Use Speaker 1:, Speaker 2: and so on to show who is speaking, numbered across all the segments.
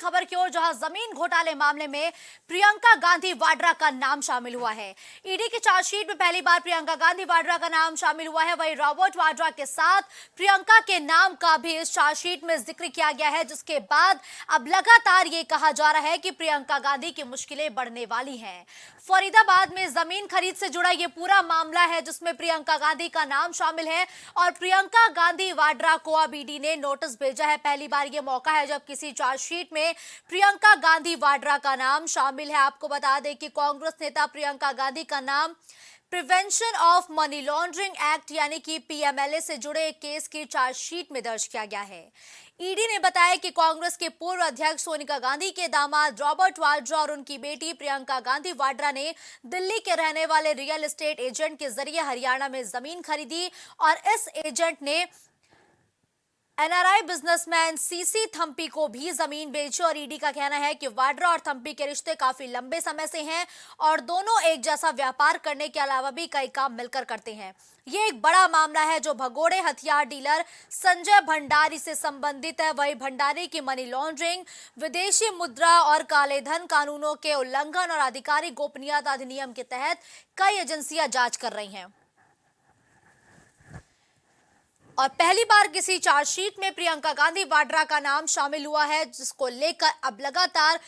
Speaker 1: खबर की ओर, जहां जमीन घोटाले मामले में प्रियंका गांधी वाड्रा का नाम शामिल हुआ है। ईडी की चार्जशीट में पहली बार प्रियंका गांधी वाड्रा का नाम शामिल हुआ है। वहीं रॉबर्ट वाड्रा के साथ प्रियंका के नाम का भी इस चार्जशीट में जिक्र किया गया है, जिसके बाद अब लगातार ये कहा जा रहा है कि प्रियंका गांधी की मुश्किलें बढ़ने वाली हैं। फरीदाबाद में जमीन खरीद से जुड़ा ये पूरा मामला है, जिसमें प्रियंका गांधी का नाम शामिल है और प्रियंका गांधी वाड्रा को अब ईडी ने नोटिस भेजा है। पहली बार ये मौका है जब किसी चार्जशीट में प्रियंका गांधी वाड्रा का नाम शामिल है। आपको बता दें कि कांग्रेस नेता प्रियंका गांधी का नाम prevention of money laundering act यानी कि पीएमएलए से जुड़े एक केस की चार्जशीट में दर्ज किया गया है। ईडी ने बताया कि कांग्रेस के पूर्व अध्यक्ष सोनिया गांधी के दामाद रॉबर्ट वाड्रा और उनकी बेटी प्रियंका गांधी वाड्रा ने दिल्ली के रहने वाले रियल एस्टेट एजेंट के जरिए हरियाणा में जमीन खरीदी और इस एजेंट ने एनआरआई बिजनेसमैन सीसी थम्पी को भी जमीन बेची। और ईडी का कहना है कि वाड्रा और थम्पी के रिश्ते काफी लंबे समय से हैं और दोनों एक जैसा व्यापार करने के अलावा भी कई काम मिलकर करते हैं। ये एक बड़ा मामला है जो भगोड़े हथियार डीलर संजय भंडारी से संबंधित है। वही भंडारी की मनी लॉन्ड्रिंग, विदेशी मुद्रा और काले धन कानूनों के उल्लंघन और आधिकारिक गोपनीयता अधिनियम के तहत कई एजेंसियां जांच कर रही हैं। और पहली बार किसी चार्जशीट में प्रियंका गांधी वाड्रा का नाम शामिल हुआ है, जिसको लेकर अब लगातार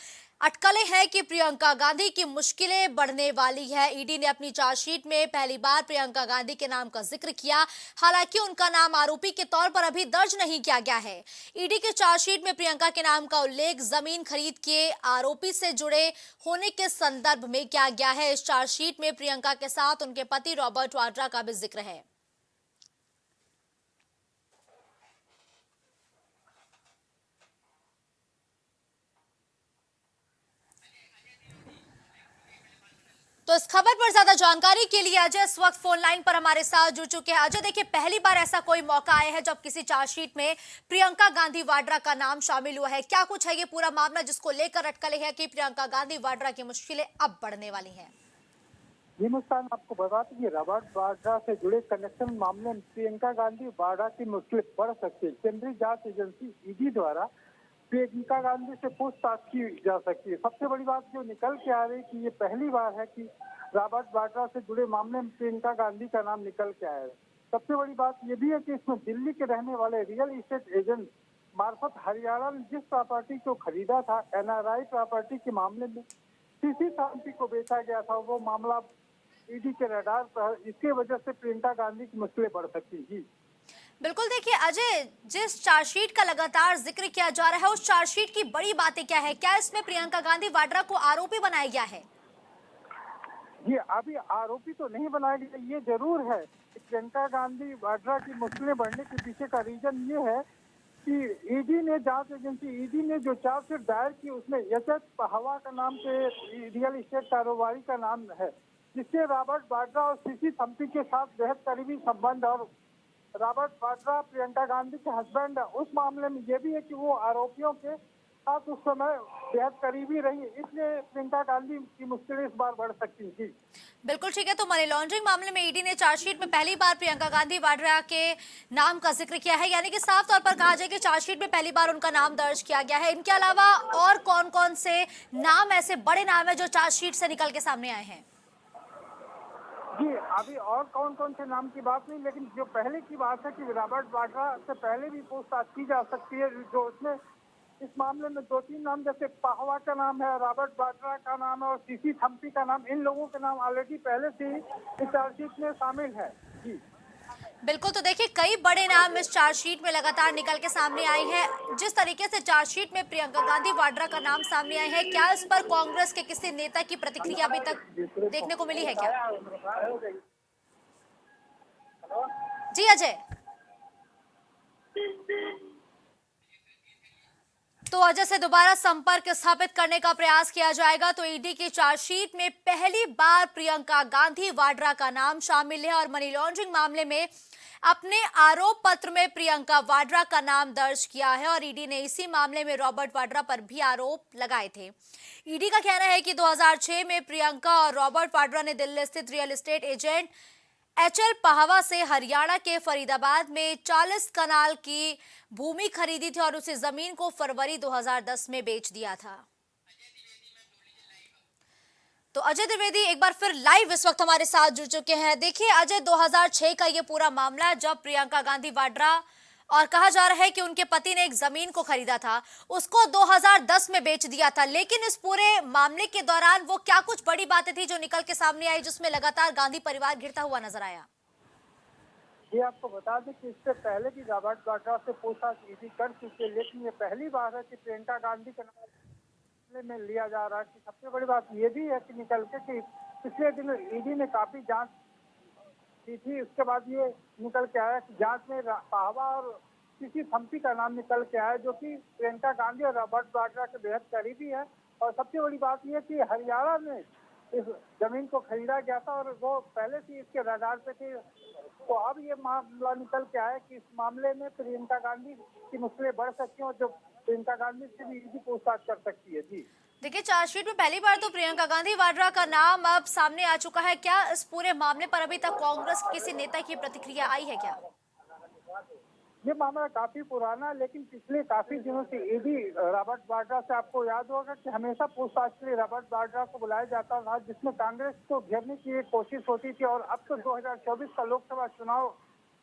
Speaker 1: अटकलें हैं कि प्रियंका गांधी की मुश्किलें बढ़ने वाली है। ईडी ने अपनी चार्जशीट में पहली बार प्रियंका गांधी के नाम का जिक्र किया, हालांकि उनका नाम आरोपी के तौर पर अभी दर्ज नहीं किया गया है। ईडी के चार्जशीट में प्रियंका के नाम का उल्लेख जमीन खरीद के आरोपी से जुड़े होने के संदर्भ में किया गया है। इस चार्जशीट में प्रियंका के साथ उनके पति रॉबर्ट वाड्रा का भी जिक्र है। तो इस खबर पर ज्यादा जानकारी के लिए अजय इस वक्त फोन लाइन पर हमारे साथ जुड़ चुके हैं। अजय, देखिए, पहली बार ऐसा कोई मौका आया है जब किसी चार्जशीट में प्रियंका गांधी वाड्रा का नाम शामिल हुआ है। क्या कुछ है ये पूरा मामला जिसको लेकर अटकलें हैं कि प्रियंका गांधी वाड्रा की मुश्किलें अब बढ़ने वाली हैं?
Speaker 2: जी मुस्कान, आपको बता दें कि रॉबर्ट वाड्रा से जुड़े कनेक्शन मामले में प्रियंका गांधी वाड्रा की मुश्किलें बढ़ सकती है। केंद्रीय जांच एजेंसी ईडी द्वारा प्रियंका गांधी से पूछताछ की जा सकती है। सबसे बड़ी बात जो निकल के आ रही है कि ये पहली बार है कि रॉबर्ट वाड्रा से जुड़े मामले में प्रियंका गांधी का नाम निकल के आया है। सबसे बड़ी बात ये भी है कि इसमें दिल्ली के रहने वाले रियल एस्टेट एजेंट मार्फत हरियाणा में जिस प्रॉपर्टी को खरीदा था, एनआरआई प्रॉपर्टी के मामले में सीसी थम्पी को बेचा गया था, वो मामला ईडी के रडार पर। इसके वजह से प्रियंका गांधी की मुश्किलें बढ़ सकती है।
Speaker 1: बिल्कुल, देखिए अजय, जिस चार्जशीट का लगातार जिक्र किया जा रहा है उस चार्जशीट की बड़ी बातें क्या है? क्या इसमें प्रियंका गांधी वाड्रा को आरोपी बनाया गया है?
Speaker 2: जी, अभी आरोपी तो नहीं बनाया गया। ये जरूर है कि प्रियंका गांधी वाड्रा की मुश्किलें बढ़ने के पीछे का रीजन ये है कि ईडी ने, जांच एजेंसी ईडी ने जो चार्जशीट दायर की उसमें यशत हवा का नाम के रियल एस्टेट कारोबारी का नाम है, जिससे रॉबर्ट वाड्रा और सीसी थम्पी के साथ बेहद करीबी संबंध। और रॉबर्ट वाड्रा प्रियंका गांधी के हस्बैंड है। उस मामले में ये भी है कि वो आरोपियों के साथ उस समय बेहद करीबी रही, इसलिए प्रियंका गांधी की मुश्किलें इस बार बढ़ सकती थी।
Speaker 1: बिल्कुल ठीक है। तो मनी लॉन्ड्रिंग मामले में ईडी ने चार्जशीट में पहली बार प्रियंका गांधी वाड्रा के नाम का जिक्र किया है, यानी कि साफ तौर पर कहा जाए कि चार्जशीट में पहली बार उनका नाम दर्ज किया गया है। इनके अलावा और कौन कौन से नाम, ऐसे बड़े नाम है जो चार्जशीट से निकल के सामने आए हैं?
Speaker 2: जी, अभी और कौन कौन से नाम की बात नहीं, लेकिन जो पहले की बात है कि रॉबर्ट वाड्रा से पहले भी पूछताछ की जा सकती है। जो उसमें इस मामले में 2-3 नाम, जैसे पाहवा का नाम है, रॉबर्ट वाड्रा का नाम है और सीसी थम्पी का नाम, इन लोगों के नाम ऑलरेडी पहले से ही इस चार्जशीट में शामिल है। जी
Speaker 1: बिल्कुल, तो देखिए, कई बड़े नाम इस चार्जशीट में लगातार निकल के सामने आई है। जिस तरीके से चार्जशीट में प्रियंका गांधी वाड्रा का नाम सामने आया है, क्या इस पर कांग्रेस के किसी नेता की प्रतिक्रिया अभी तक देखने को मिली है क्या? जी अजय। तो अजय से दोबारा संपर्क स्थापित करने का प्रयास किया जाएगा। तो ईडी की चार्जशीट में पहली बार प्रियंका गांधी वाड्रा का नाम शामिल है और मनी लॉन्ड्रिंग मामले में अपने आरोप पत्र में प्रियंका वाड्रा का नाम दर्ज किया है और ईडी ने इसी मामले में रॉबर्ट वाड्रा पर भी आरोप लगाए थे। ईडी का कहना है कि 2006 में प्रियंका और रॉबर्ट वाड्रा ने दिल्ली स्थित real estate agent HL Pahwa से हरियाणा के फरीदाबाद में 40 कनाल की भूमि खरीदी थी और उसे जमीन को फरवरी 2010 में बेच दिया था। तो अजय द्विवेदी एक बार फिर लाइव इस वक्त हमारे साथ जुड़ चुके हैं। देखिए अजय, 2006 का ये पूरा मामला है जब प्रियंका गांधी वाड्रा और कहा जा रहा है कि उनके पति ने एक जमीन को खरीदा था, उसको 2010 में बेच दिया था। लेकिन इस पूरे मामले के दौरान वो क्या कुछ बड़ी बातें थी जो निकल के सामने आई, जिसमें लगातार गांधी परिवार घिरता हुआ नजर आया?
Speaker 2: ये आपको बता दें कि इससे पहले भी रॉबर्ट वाड्रा से पूछताछ ईडी कर चुके, लेकिन ये पहली बार है कि प्रियंका गांधी का नाम में लिया जा रहा है। कि सबसे बड़ी बात ये भी है कि निकल के कि पिछले दिन ईडी ने काफी जांच की थी, उसके बाद ये निकल के आया कि जांच में पाहवा और किसी थम्पी का नाम निकल के आया, जो कि प्रियंका गांधी और रॉबर्ट वाड्रा के बेहद करीबी है। और सबसे बड़ी बात यह कि हरियाणा में इस जमीन को खरीदा गया था और वो पहले से इसके रडार पे थे। तो अब ये मामला निकल के आया कि इस मामले में प्रियंका गांधी की मुश्किलें बढ़ सकती हैं और जो प्रियंका गांधी से भी ईडी पूछताछ कर सकती है। जी
Speaker 1: देखिए, चार्जशीट में पहली बार तो प्रियंका गांधी वाड्रा का नाम अब सामने आ चुका है। क्या इस पूरे मामले पर अभी तक कांग्रेस के किसी नेता की प्रतिक्रिया आई है क्या?
Speaker 2: ये मामला काफी पुराना है, लेकिन पिछले काफी दिनों से ईडी रॉबर्ट वाड्रा से, आपको याद होगा कि हमेशा पूछताछ के लिए रॉबर्ट वाड्रा को बुलाया जाता था, जिसमें कांग्रेस को घेरने की एक कोशिश होती थी। और अब तो 2024 का लोकसभा चुनाव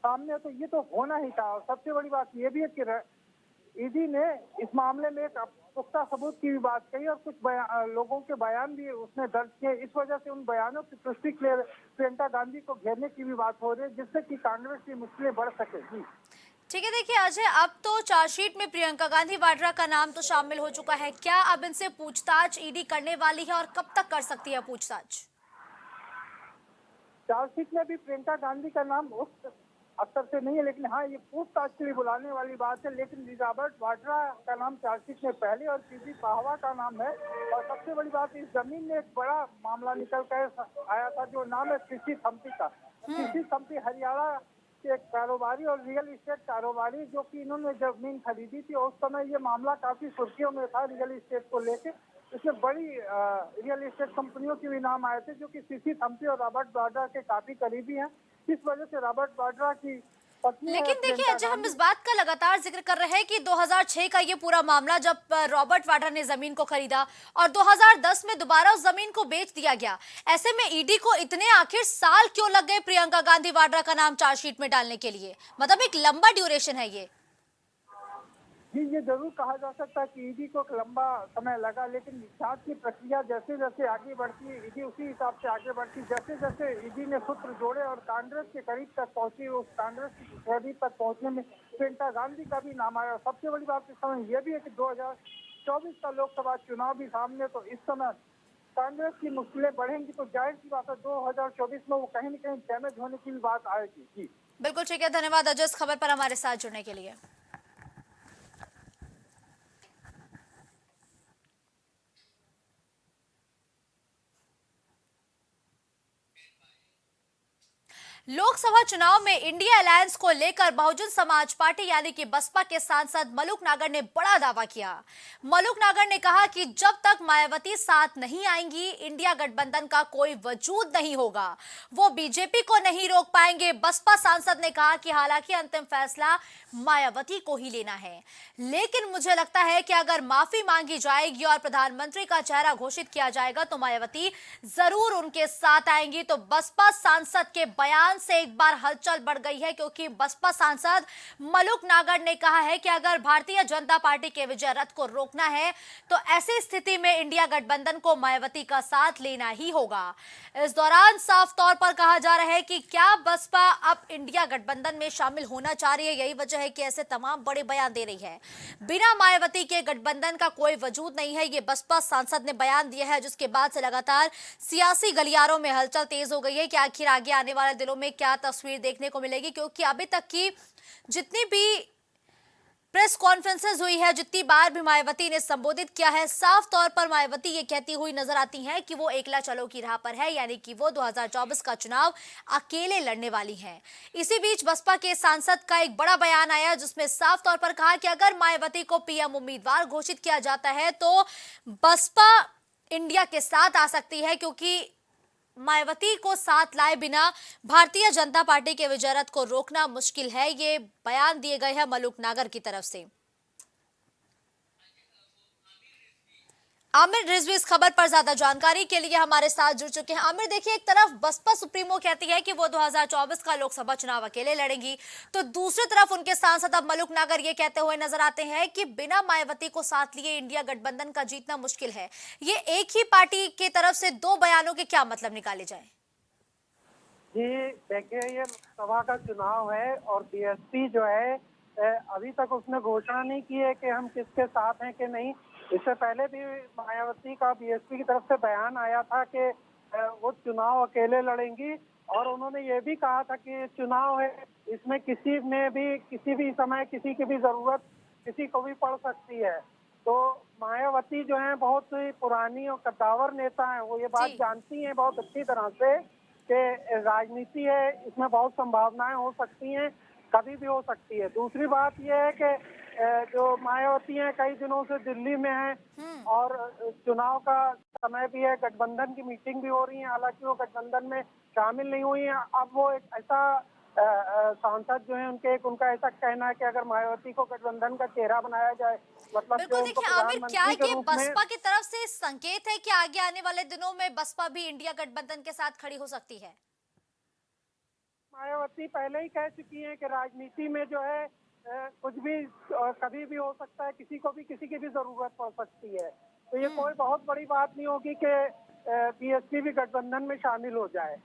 Speaker 2: सामने है, तो ये तो होना ही था। और सबसे बड़ी बात ये भी है कि ईडी ने इस मामले में एक पुख्ता सबूत की भी बात कही और कुछ लोगों के बयान भी उसने दर्ज किए। इस वजह से उन बयानों की पुष्टि के लिए प्रियंका गांधी को घेरने की भी बात हो रही है, जिससे कि कांग्रेस की मुश्किलें बढ़ सके। जी
Speaker 1: ठीक है, देखिए अजय, अब तो चार्जशीट में प्रियंका गांधी वाड्रा का नाम तो शामिल हो चुका है। क्या अब इनसे पूछताछ ईडी करने वाली है और कब तक कर सकती है पूछताछ?
Speaker 2: चार्जशीट में भी प्रियंका गांधी का नाम उस स्तर से नहीं है, लेकिन हाँ ये पूछताछ के लिए बुलाने वाली बात है। लेकिन रॉबर्ट वाड्रा का नाम चार्जशीट में पहले और पीजी पाहवा का नाम है। और सबसे बड़ी बात, इस जमीन में एक बड़ा मामला निकल कर आया था, जो नाम है कृषि थम्पी का। कृषि थम्पी हरियाणा के एक कारोबारी और रियल एस्टेट कारोबारी, जो कि इन्होंने जमीन खरीदी थी। और उस समय ये मामला काफी सुर्खियों में था रियल एस्टेट को लेकर। इसमें बड़ी रियल एस्टेट कंपनियों के भी नाम आए थे, जो कि सीसी थम्पी और रॉबर्ट वाड्रा के काफी करीबी हैं। इस वजह से रॉबर्ट वाड्रा की पत्नी
Speaker 1: लेकिन देखिए अजय, हम इस बात का लगातार जिक्र कर रहे हैं कि 2006 का ये पूरा मामला जब रॉबर्ट वाड्रा ने जमीन को खरीदा और 2010 में दोबारा उस जमीन को बेच दिया गया। ऐसे में ईडी को इतने आखिर साल क्यों लग गए प्रियंका गांधी वाड्रा का नाम चार्जशीट में डालने के लिए? मतलब एक लंबा ड्यूरेशन है ये।
Speaker 2: जी ये जरूर कहा जा सकता है कि ईडी को एक लंबा समय लगा, लेकिन जांच की प्रक्रिया जैसे जैसे आगे बढ़ती है, ईडी उसी हिसाब से आगे बढ़ती। जैसे जैसे ईडी ने सूत्र जोड़े और कांग्रेस के करीब तक पहुंची, उस कांग्रेस की करीब तक पहुंचने में प्रियंका गांधी का भी नाम आया। सबसे बड़ी बात इस समय यह भी है कि 2024 का लोकसभा चुनाव भी सामने, तो इस समय कांग्रेस की मुश्किलें बढ़ेंगी। तो जाहिर सी बात है 2024 में वो कहीं न कहीं डैमेज होने की भी बात आएगी। जी
Speaker 1: बिल्कुल ठीक है, धन्यवाद अजय इस खबर पर हमारे साथ जुड़ने के लिए। लोकसभा चुनाव में इंडिया अलायंस को लेकर बहुजन समाज पार्टी यानी कि बसपा के सांसद मलूक नागर ने बड़ा दावा किया। मलूक नागर ने कहा कि जब तक मायावती साथ नहीं आएंगी, इंडिया गठबंधन का कोई वजूद नहीं होगा, वो बीजेपी को नहीं रोक पाएंगे। बसपा सांसद ने कहा कि हालांकि अंतिम फैसला मायावती को ही लेना है, लेकिन मुझे लगता है कि अगर माफी मांगी जाएगी और प्रधानमंत्री का चेहरा घोषित किया जाएगा तो मायावती जरूर उनके साथ आएंगी। तो बसपा सांसद के बयान से एक बार हलचल बढ़ गई है, क्योंकि बसपा सांसद मलूक नागर ने कहा है कि अगर भारतीय जनता पार्टी के विजय रथ को रोकना है तो ऐसी स्थिति में इंडिया गठबंधन को मायावती का साथ लेना ही होगा। इस दौरान साफ तौर पर कहा जा रहा है कि क्या बसपा अब इंडिया गठबंधन में शामिल होना चाह रही है। यही वजह है कि ऐसे तमाम बड़े बयान दे रही है। बिना मायावती के गठबंधन का कोई वजूद नहीं है, ये बसपा सांसद ने बयान दिया है, जिसके बाद से लगातार सियासी गलियारों में हलचल तेज हो गई है कि आखिर आगे आने वाले दिनों में क्या तस्वीर देखने को मिलेगी। क्योंकि अभी तक की जितनी भी प्रेस कॉन्फ्रेंसेस हुई है, जितनी बार भी मायावती ने संबोधित किया है, साफ तौर पर मायावती ये कहती हुई नजर आती हैं कि वो एकला चलो की राह पर है, यानी कि वो 2024 का चुनाव अकेले लड़ने वाली हैं। इसी बीच बसपा के सांसद का एक बड़ा बयान आया, जिसमें साफ तौर पर कहा कि अगर मायावती को पीएम उम्मीदवार घोषित किया जाता है तो बसपा इंडिया के साथ आ सकती है, क्योंकि मायावती को साथ लाए बिना भारतीय जनता पार्टी के विजय रथ को रोकना मुश्किल है, ये बयान दिए गए हैं मलूक नागर की तरफ से। आमिर रिजवी इस खबर पर ज्यादा जानकारी के लिए हमारे साथ जुड़ चुके हैं। आमिर, देखिए, एक तरफ बसपा सुप्रीमो कहती है कि वो 2024 का लोकसभा चुनाव अकेले लड़ेंगी, तो दूसरी तरफ उनके सांसद अब मलूक नागर ये कहते हुए नजर आते हैं कि बिना मायावती को साथ लिए इंडिया गठबंधन का जीतना मुश्किल है। ये एक ही पार्टी की तरफ से दो बयानों के क्या मतलब निकाले जाए?
Speaker 2: जी देखिए, ये लोकसभा का चुनाव है और बीएसपी जो है अभी तक उसने घोषणा नहीं की है कि हम किसके साथ हैं कि नहीं। इससे पहले भी मायावती का बीएसपी की तरफ से बयान आया था कि वो चुनाव अकेले लड़ेंगी और उन्होंने ये भी कहा था कि चुनाव है, इसमें किसी भी समय किसी की भी जरूरत किसी को भी पड़ सकती है। तो मायावती जो है बहुत ही पुरानी और कद्दावर नेता है, वो ये बात
Speaker 1: जी।
Speaker 2: जानती हैं बहुत अच्छी तरह से कि राजनीति है, इसमें बहुत संभावनाएं हो सकती हैं, कभी भी हो सकती है। दूसरी बात यह है कि जो मायावती हैं कई दिनों से दिल्ली में हैं और चुनाव का समय भी है, गठबंधन की मीटिंग भी हो रही है, हालांकि वो गठबंधन में शामिल नहीं हुई हैं। अब वो एक ऐसा सांसद जो है उनका ऐसा कहना है कि अगर मायावती को गठबंधन का चेहरा बनाया जाए, मतलब
Speaker 1: बिल्कुल,
Speaker 2: जो उनको
Speaker 1: देखिए आमिर, क्या
Speaker 2: प्रधानमंत्री के
Speaker 1: ये
Speaker 2: रूप में।
Speaker 1: बसपा की तरफ से संकेत है कि आगे आने वाले दिनों में बसपा भी इंडिया गठबंधन के साथ खड़ी हो सकती है?
Speaker 2: मायावती पहले ही कह चुकी हैं कि राजनीति में जो है कुछ भी कभी भी हो सकता है, किसी की भी जरूरत पड़ सकती है। तो ये कोई बहुत बड़ी बात नहीं होगी कि बीएसपी भी गठबंधन में शामिल हो जाए।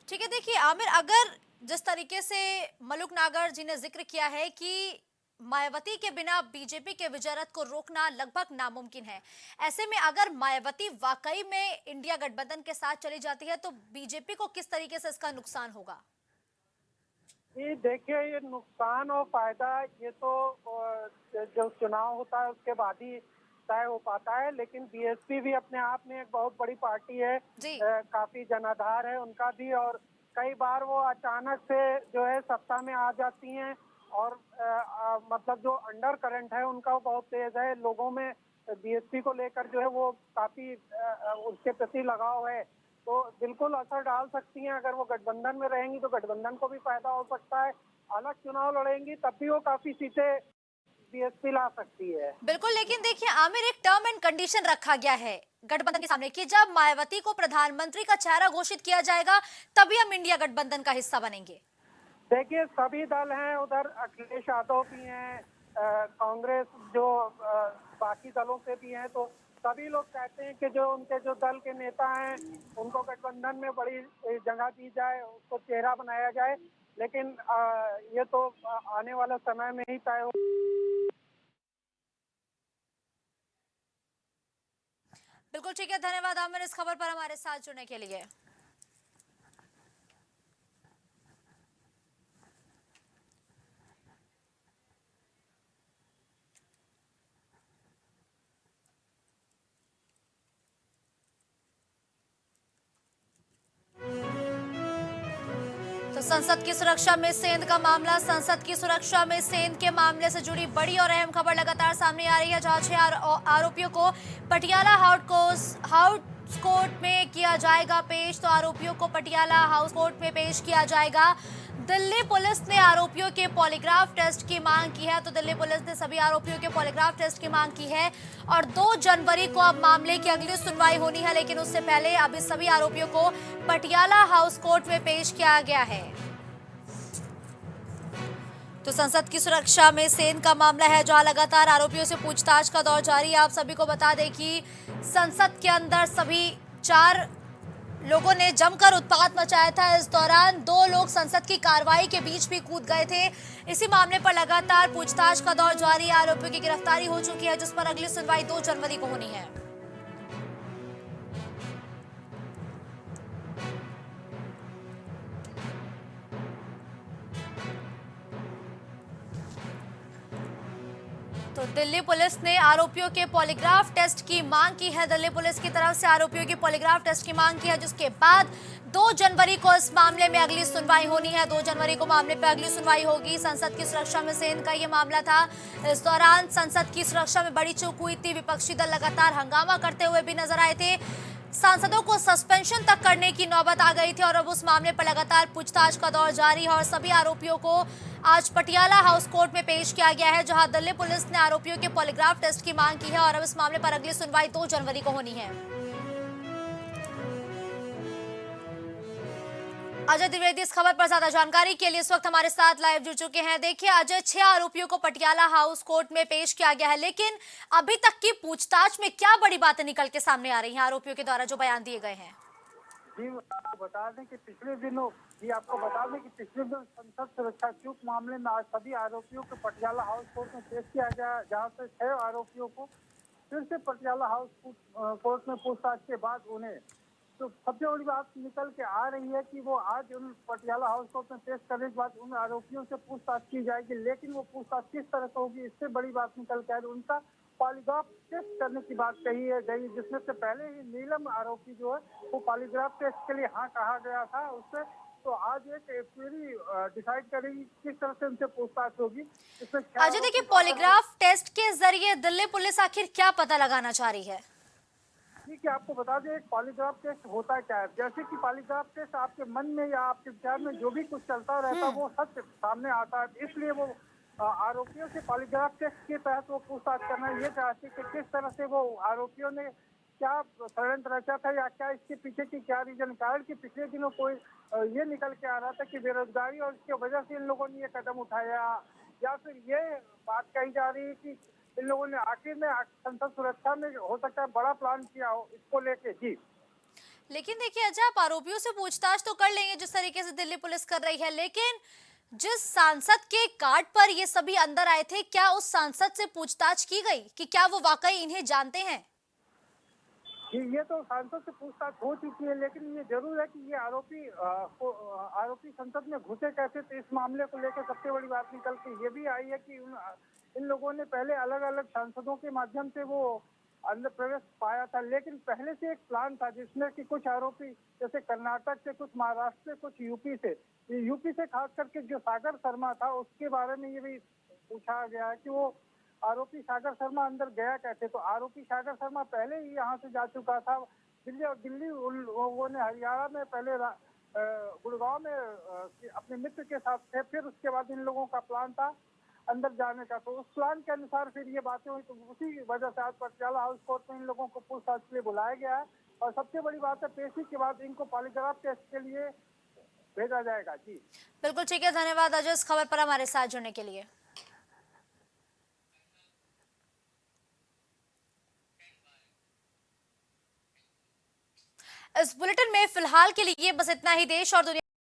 Speaker 1: ठीक है, देखिए आमिर, अगर जिस तरीके से मलूक नागर जी ने जिक्र किया है कि मायावती के बिना बीजेपी के विजय रथ को रोकना लगभग नामुमकिन है, ऐसे में अगर मायावती वाकई में इंडिया गठबंधन के साथ चली जाती है तो बीजेपी को किस तरीके से इसका नुकसान होगा?
Speaker 2: जी देखिए, ये नुकसान और फायदा ये तो जो चुनाव होता है उसके बाद ही तय हो पाता है, लेकिन बीएसपी भी अपने आप में एक बहुत बड़ी पार्टी है,
Speaker 1: जी।
Speaker 2: काफी जनाधार है उनका भी, और कई बार वो अचानक से जो है सत्ता में आ जाती हैं और मतलब जो अंडर करंट है उनका वो बहुत तेज है, लोगों में बीएसपी को लेकर जो है वो काफी उसके प्रति लगाव है। तो बिल्कुल असर डाल सकती हैं। अगर वो गठबंधन में रहेंगी तो गठबंधन को भी फायदा हो सकता है, अलग चुनाव लड़ेंगी तब भी वो काफी सीटें बीएसपी ला सकती है।
Speaker 1: बिल्कुल, लेकिन देखिए आमिर, एक टर्म एंड कंडीशन रखा गया है गठबंधन के सामने कि जब मायावती को प्रधानमंत्री का चेहरा घोषित किया जाएगा तभी हम इंडिया गठबंधन का हिस्सा बनेंगे।
Speaker 2: देखिए, सभी दल हैं, उधर अखिलेश यादव भी हैं, कांग्रेस जो बाकी दलों से भी हैं, तो सभी लोग कहते हैं कि जो दल के नेता हैं उनको गठबंधन में बड़ी जगह दी जाए, उसको चेहरा बनाया जाए, लेकिन ये तो आने वाले समय में ही तय हो।
Speaker 1: बिल्कुल ठीक है, धन्यवाद आमिर इस खबर पर हमारे साथ जुड़ने के लिए। तो संसद की सुरक्षा में सेंध का मामला, संसद की सुरक्षा में सेंध के मामले से जुड़ी बड़ी और अहम खबर लगातार सामने आ रही है, जहां 6 आरोपियों को पटियाला हाउस कोर्ट में किया जाएगा पेश। तो आरोपियों को पटियाला हाउस कोर्ट में पेश किया जाएगा। दिल्ली पुलिस ने आरोपियों के पॉलीग्राफ टेस्ट की मांग की है, तो दिल्ली पुलिस ने सभी आरोपियों के पॉलीग्राफ टेस्ट की मांग की है और 2 जनवरी को अब मामले की अगली सुनवाई होनी है, लेकिन उससे पहले अभी सभी आरोपियों को पटियाला हाउस कोर्ट में पेश किया गया है। तो संसद की सुरक्षा में सेन का मामला है, जहां लगातार आरोपियों से पूछताछ का दौर जारी है। आप सभी को बता दें कि संसद के अंदर सभी 4 लोगों ने जमकर उत्पात मचाया था। इस दौरान 2 लोग संसद की कार्रवाई के बीच भी कूद गए थे। इसी मामले पर लगातार पूछताछ का दौर जारी है। आरोपियों की गिरफ्तारी हो चुकी है, जिस पर अगली सुनवाई 2 जनवरी को होनी है। तो दिल्ली पुलिस ने आरोपियों के पॉलीग्राफ टेस्ट की मांग की है। दिल्ली पुलिस की तरफ से आरोपियों की पॉलीग्राफ टेस्ट की मांग की है, जिसके बाद 2 जनवरी को इस मामले में अगली सुनवाई होनी है। 2 जनवरी को मामले पर अगली सुनवाई होगी। संसद की सुरक्षा में सेन का ये मामला था। इस दौरान संसद की सुरक्षा में बड़ी चूक हुई थी। विपक्षी दल लगातार हंगामा करते हुए भी नजर आए थे। सांसदों को सस्पेंशन तक करने की नौबत आ गई थी और अब उस मामले पर लगातार पूछताछ का दौर जारी है और सभी आरोपियों को आज पटियाला हाउस कोर्ट में पेश किया गया है, जहां दिल्ली पुलिस ने आरोपियों के पॉलीग्राफ टेस्ट की मांग की है और अब इस मामले पर अगली सुनवाई 2 जनवरी को होनी है। अजय द्विवेदी इस खबर पर ज्यादा जानकारी के लिए इस वक्त हमारे साथ लाइव जुड़ चुके हैं। देखिए अजय, 6 आरोपियों को पटियाला हाउस कोर्ट में पेश किया गया है, लेकिन अभी तक की पूछताछ में क्या बड़ी बातें निकल के सामने आ रही हैं आरोपियों के द्वारा जो बयान दिए गए हैं?
Speaker 2: जी आपको बता दें कि पिछले दिनों संसद सुरक्षा चूक मामले में आज सभी आरोपियों को पटियाला हाउस कोर्ट में पेश किया गया, जहां से 6 आरोपियों को फिर से पटियाला हाउस कोर्ट में पूछताछ के बाद उन्हें तो सबसे बड़ी बात निकल के आ रही है कि वो आज उन पटियाला हाउस कोर्ट में पेश करने के बाद उन आरोपियों से पूछताछ की जाएगी, लेकिन वो पूछताछ किस तरह से होगी इससे बड़ी बात निकल के आ रही है। उनका पॉलीग्राफ टेस्ट करने की बात कही है गई, जिसमें से पहले ही नीलम आरोपी जो है वो पॉलीग्राफ टेस्ट के लिए हाँ कहा गया था उससे। तो आज एक क्वेरी डिसाइड करेगी किस तरह से उनसे पूछताछ होगी। इसमें
Speaker 1: अजय देखिए, पॉलीग्राफ टेस्ट के जरिए दिल्ली पुलिस आखिर क्या पता लगाना चाह रही है?
Speaker 2: ठीक है, आपको बता दें एक पॉलीग्राफ टेस्ट होता क्या है। जैसे कि पॉलीग्राफ टेस्ट आपके मन में या आपके विचार में जो भी कुछ चलता रहता है वो सच सामने आता है, इसलिए वो आरोपियों से पॉलीग्राफ टेस्ट के तहत वो पूछताछ करना ये चाहते कि किस तरह से वो आरोपियों ने क्या षड्यंत्र रचा था या क्या इसके पीछे की क्या रीजन। कारण कि पिछले दिनों कोई ये निकल के आ रहा था कि बेरोजगारी और इसकी वजह से इन लोगों ने ये कदम उठाया, या फिर ये बात कही जा रही है कि इन लोगों ने आखिर में संसद सुरक्षा में हो सकता है बड़ा प्लान किया हो इसको लेके। जी
Speaker 1: लेकिन देखिए अजय, आप आरोपियों से पूछताछ तो कर लेंगे जिस तरीके से दिल्ली पुलिस कर रही है, लेकिन जिस सांसद के कार्ड पर ये सभी अंदर आए थे, क्या उस सांसद से पूछताछ की गई कि क्या वो वाकई इन्हें जानते हैं?
Speaker 2: ये तो सांसद से पूछताछ हो चुकी है, लेकिन ये जरूर है कि ये आरोपी संसद में घुसे कैसे। तो इस मामले को लेकर सबसे बड़ी बात निकल के ये भी आई है कि इन लोगों ने पहले अलग अलग सांसदों के माध्यम से वो अंदर प्रवेश पाया था, लेकिन पहले से एक प्लान था जिसमें कि कुछ आरोपी जैसे कर्नाटक से, कुछ महाराष्ट्र से, कुछ यूपी से खास करके जो सागर शर्मा था उसके बारे में ये भी पूछा गया है कि वो आरोपी सागर शर्मा अंदर गया कैसे। तो आरोपी सागर शर्मा पहले ही यहाँ से जा चुका था दिल्ली उन लोगों ने हरियाणा में पहले गुड़गांव में अपने मित्र के साथ थे, फिर उसके बाद इन लोगों का प्लान था अंदर जाने का। तो उस प्लान के अनुसार फिर ये बातें हुई, तो उसी वजह से आज पटियाला हाउस कोर्ट में इन लोगों को पूछताछ के लिए बुलाया गया है और सबसे बड़ी बात है पेशी के बाद इनको पॉलीग्राफ टेस्ट के लिए भेजा जाएगा। जी
Speaker 1: बिल्कुल ठीक है, धन्यवाद अजय इस खबर पर हमारे साथ जुड़ने के लिए। इस बुलेटिन में फिलहाल के लिए बस इतना ही। देश और दुनिया